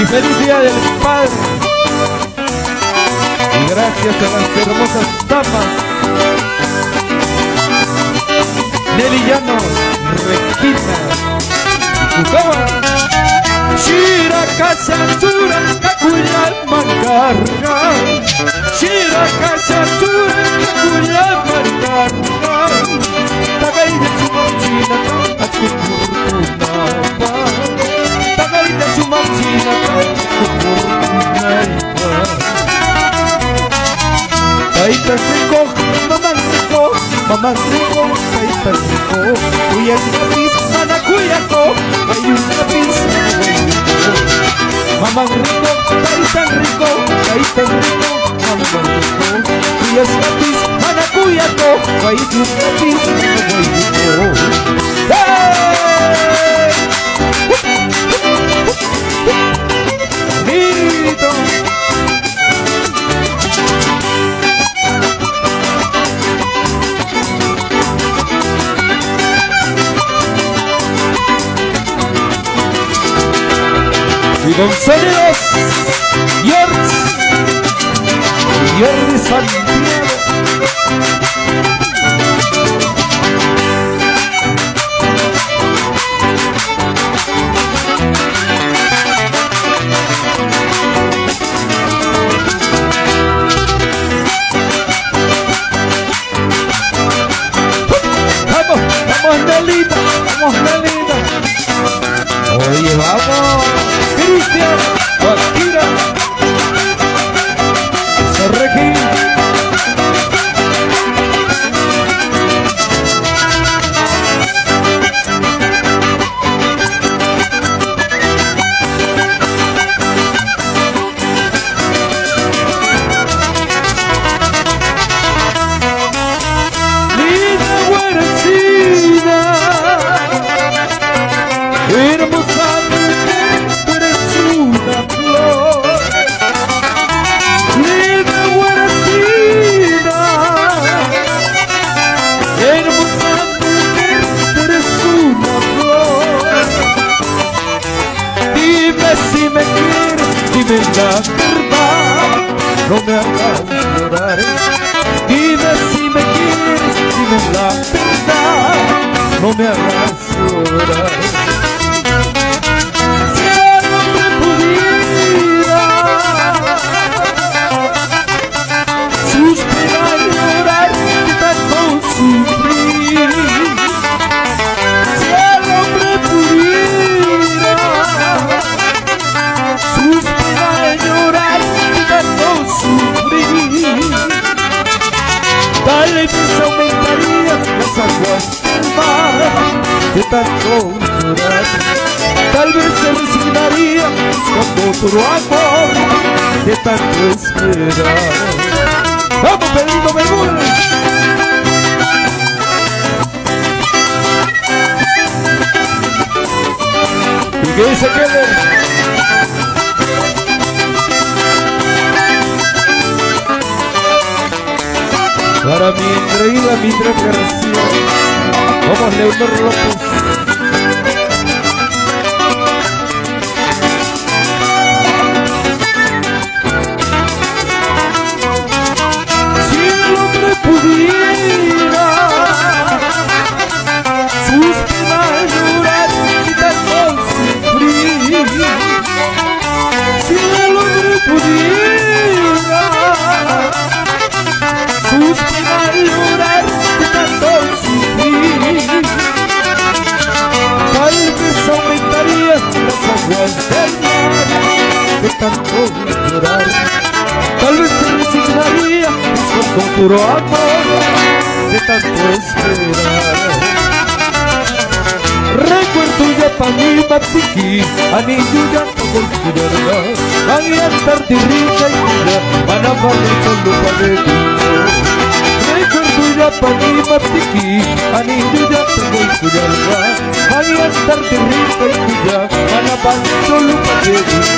y feliz día del padre. Y gracias a las hermosas damas Nelly Llanos, Regina y Cucaba. Shira Casatura, Cacuya Mancarga. Shira Casatura, Cacuya Mancarga. Tagay de su mochila, Cacucurcunapa. Tagay de su mochila, Cacucurcunapa. Taita rico, mamá rico, taita rico. Cuya tapis, mana cuyako, hay un tapis, mamá rico, taita rico, mamá rico. Cuya tapis, mana cuyako, hay un tapis, bonito. Y con sonidos Jordi Santiago. Vamos Nelita, vamos Nelita. Oye, vamos Cristian, Shakira, Regina. La verdad, no me hagas llorar. Dime si me quieres, dime la verdad, no me hagas llorar. Si el hombre pudiera suspirar y llorar de tanto sufrir, si el hombre pudiera suspirar, llorar y tanto sufrir, tal vez aumentaría las aguas del mar de tanto llorar. Tal vez se resignaría buscando otro amor de tanto esperar. ¡Vamos, Pedrito Bermúdez! ¿Y qué dice Keller? Para mi increíble Mitra García, vamos Leonor López. Si el hombre pudiera suspirar, llorar y tanto sufrir, si el hombre pudiera suspirar, llorar de tanto sufrir, tal vez aumentaría las aguas del mar de tanto llorar. Tal vez se resignaría con puro amor de tanto esperar. Recuerdo ya pa' mi matiki, anillo ya no volverá. Van a estar de rica y tuya, van a valer solo para el dulce. Recuerdo ya pa' mi matiki, anillo ya no volverá. Van a estar de rica y tuya, van a valer solo para el dulce.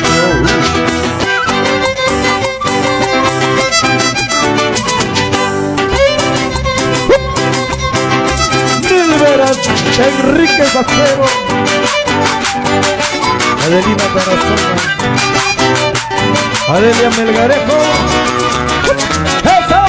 Enrique Bacero, Adelina Tarazona, Adelia Melgarejo. ¡Eso!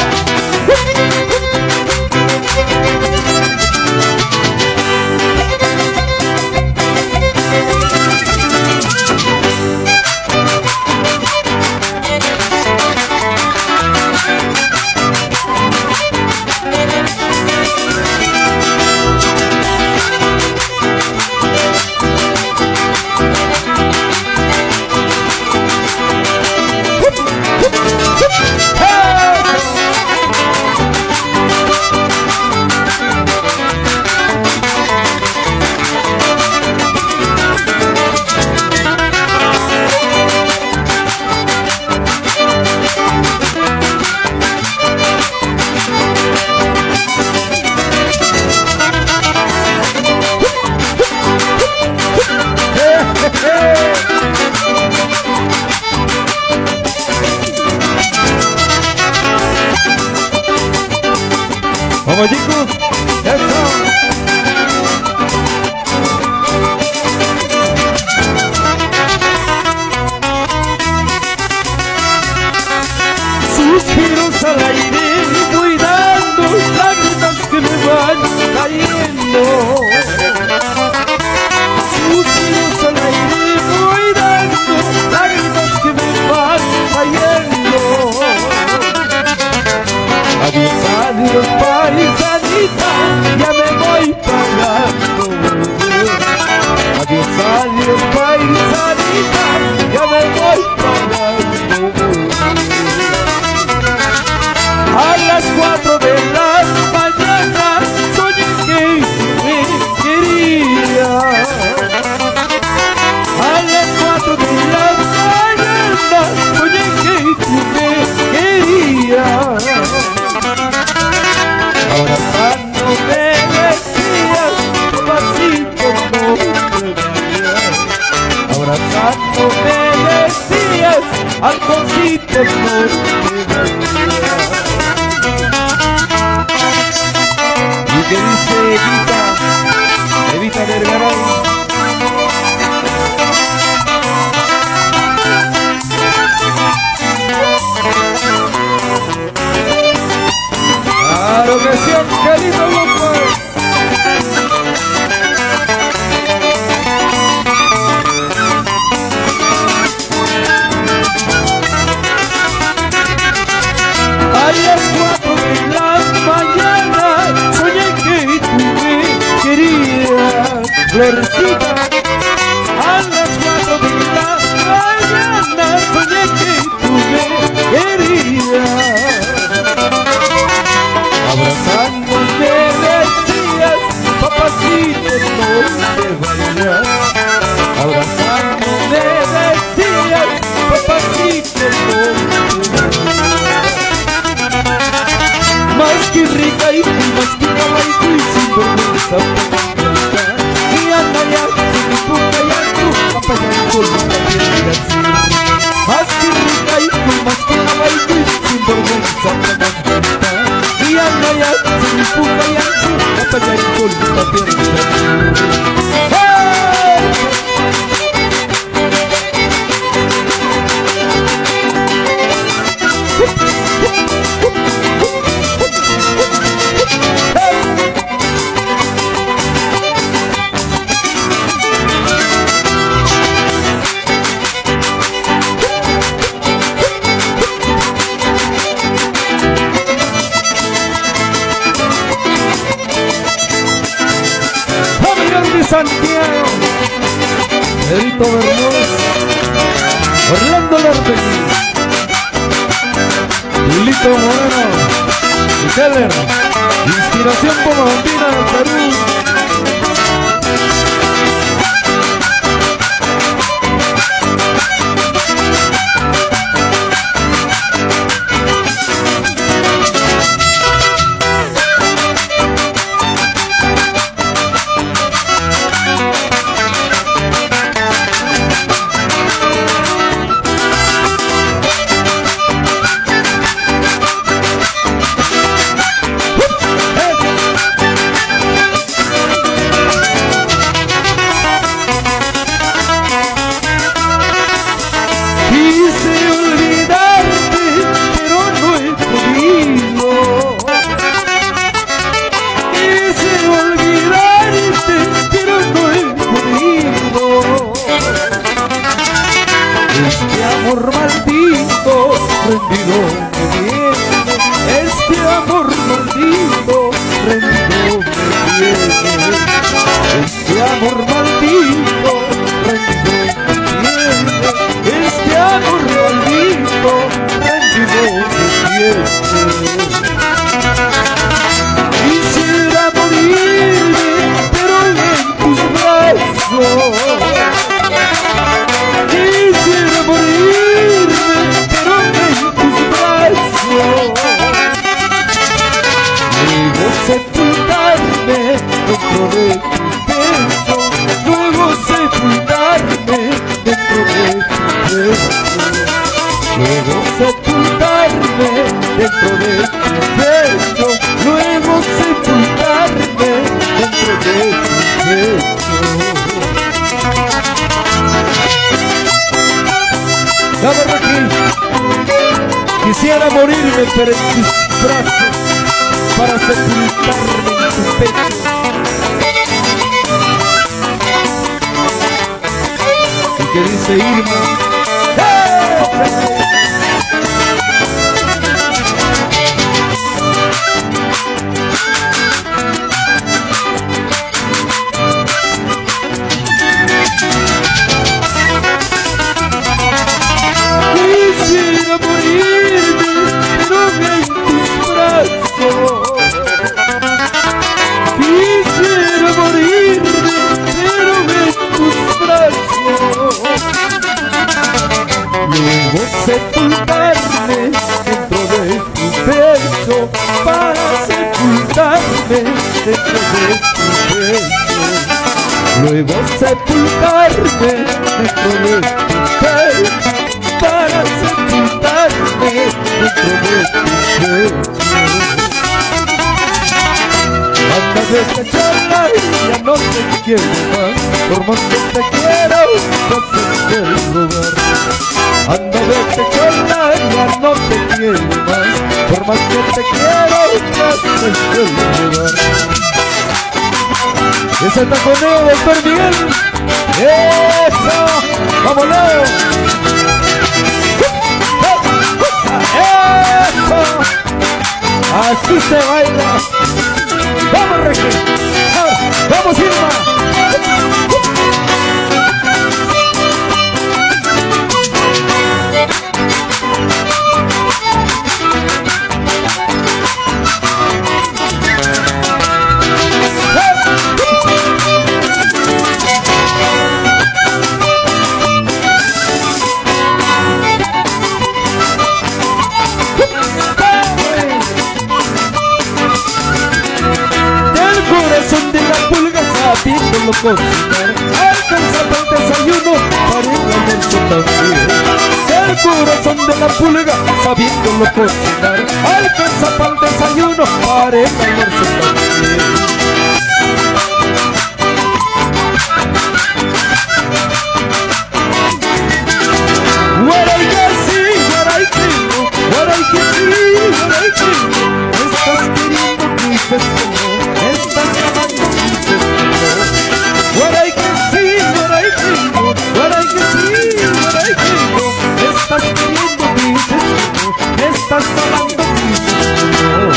Vamos chicos, eso. Suspiros al aire, cuidando lágrimas que me van cayendo. Suspiros al aire, cuidando lágrimas que me van cayendo. Adiós, adiós, paisanita, ya me voy pagando. Adiós, adiós, paisanita, ya me voy pagando. A las 4 de la mañana soñé que me quería. A las 4 de la mañana soñé que tú me querías. Abrazando me decías, pasito no te veías. Abrazando me decías, alcoholcito no te veías. ¿Y qué dice Evita? Evita Vergaray. Claro que sí, querido Lucas. A las 4 de la mañana soñé que tú me querías, Florecita. A las 4 de la mañana soñé que tú me querías. Abrazando me decías, papacito no te vayas. Abrazando me decías, papacito no te vayas. Más que rica y más que caballo y sin vergüenza. Y anda ya, sin mi puta ya tú, papaya con la piel así. Más que rica y más que caballo y sin vergüenza. Y anda ya, sin mi puta ya tú, papaya con la piel así. Santiago, Edito Bermúdez, Orlando Lortegui, Lilito Moreno y Keller, inspiración bombardina del Perú. amor maldito rendido me viene, este amor maldito rendido me viene, este amor maldito rendido me viene, este amor maldito rendido me viene. Quisiera morirme, pero en tus brazos. Quisiera morirme, pero en tus brazos. Luego sepultarme dentro de tu pecho. Luego sepultarme dentro de tu pecho. Luego sepultarme dentro de tu pecho. Luego sepultarme dentro de tu pecho. La verdad que quisiera morirme, pero en tus brazos, para sepultarme en tu pecho. ¿Y qué dice Irma? Quisiera morirme, pero en tus brazos. Quisiera morirme, pero en tus brazos. Luego sepultarme dentro de tu pecho, para sepultarme dentro de tu pecho. Luego sepultarme dentro de tu pecho, para sepultarme dentro de tu pecho. Anda de charla y ya no te quiero más, por más que te quiero, no te quiero robar. Anda de charla y ya no te quiero más, por más que te quiero, no te quiero robar. Ese taconeo, doctor Miguel. ¡Eso! ¡Vámonos! ¡Eso! Así se baila. ¡Vamos, Regis! ¡Vamos, Irma! Sabiéndolo cocinar, alcanza para el desayuno, para el almuerzo también. El corazón de la pulga, sabiéndolo cocinar, alcanza para el desayuno, para el almuerzo también. What I can see, what I can do, what I can see, what I can do. Estás queriendo mi festejo, estás amando mi festejo. What I can see, what I can do, what I can see, what I can do. Estás queriendo mi festejo, estás amando mi festejo.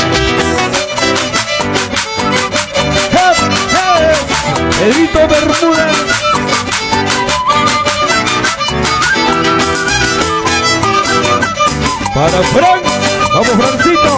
Edito Bermúdez. Para Frank, vamos Francito.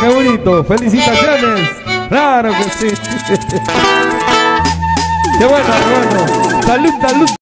Qué bonito, felicitaciones. Claro que sí. Qué bueno, qué bueno. Salud, salud.